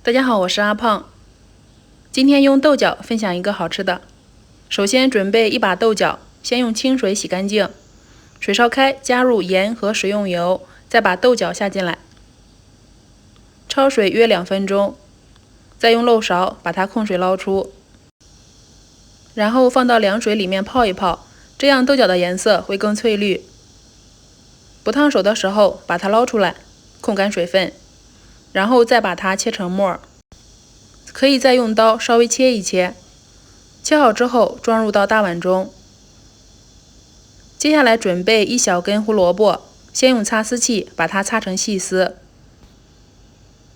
大家好，我是阿胖。今天用豆角分享一个好吃的。首先准备一把豆角，先用清水洗干净，水烧开，加入盐和食用油，再把豆角下进来，焯水约2分钟，再用漏勺把它控水捞出，然后放到凉水里面泡一泡，这样豆角的颜色会更翠绿。不烫手的时候把它捞出来，控干水分，然后再把它切成末，可以再用刀稍微切一切。切好之后装入到大碗中。接下来准备1小根胡萝卜，先用擦丝器把它擦成细丝，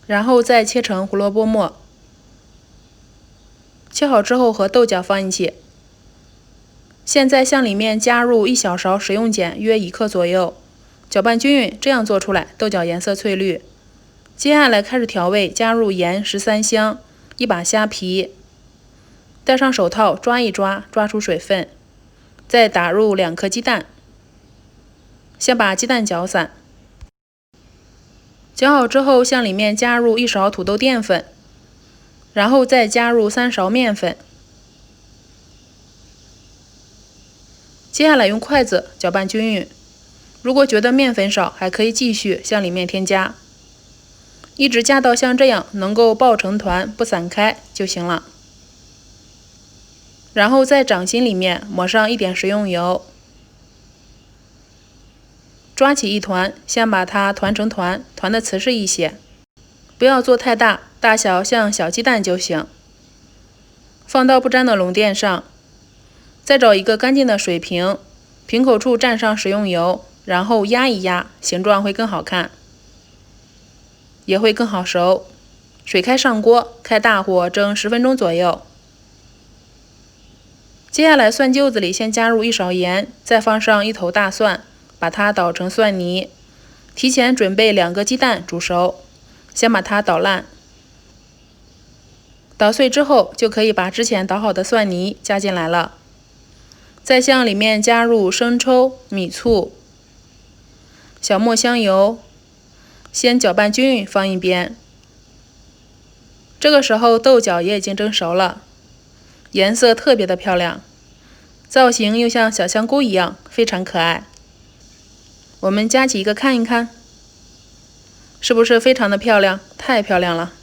然后再切成胡萝卜末。切好之后和豆角放一起。现在向里面加入1小勺食用碱，约1克左右，搅拌均匀，这样做出来豆角颜色翠绿。接下来开始调味，加入盐13香，1把虾皮，戴上手套抓一抓，抓出水分，再打入2颗鸡蛋，先把鸡蛋搅散。搅好之后向里面加入1勺土豆淀粉，然后再加入3勺面粉。接下来用筷子搅拌均匀，如果觉得面粉少，还可以继续向里面添加，一直加到像这样能够抱成团不散开就行了。然后在掌心里面抹上一点食用油，抓起一团，先把它团成团，团的瓷实一些，不要做太大，大小像小鸡蛋就行。放到不粘的笼垫上，再找一个干净的水瓶，瓶口处蘸上食用油，然后压一压，形状会更好看，也会更好熟。水开上锅，开大火蒸10分钟左右。接下来蒜臼子里先加入1勺盐，再放上1头大蒜，把它捣成蒜泥。提前准备2个鸡蛋煮熟，先把它捣烂。捣碎之后就可以把之前捣好的蒜泥加进来了。再向里面加入生抽、米醋、小磨香油，先搅拌均匀放一边。这个时候豆角也已经蒸熟了，颜色特别的漂亮，造型又像小香菇一样，非常可爱。我们夹起一个看一看，是不是非常的漂亮？太漂亮了！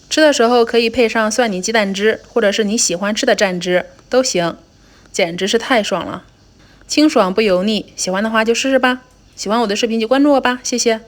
吃的时候可以配上蒜泥鸡蛋汁，或者是你喜欢吃的蘸汁都行，简直是太爽了，清爽不油腻。喜欢的话就试试吧，喜欢我的视频就关注我吧，谢谢。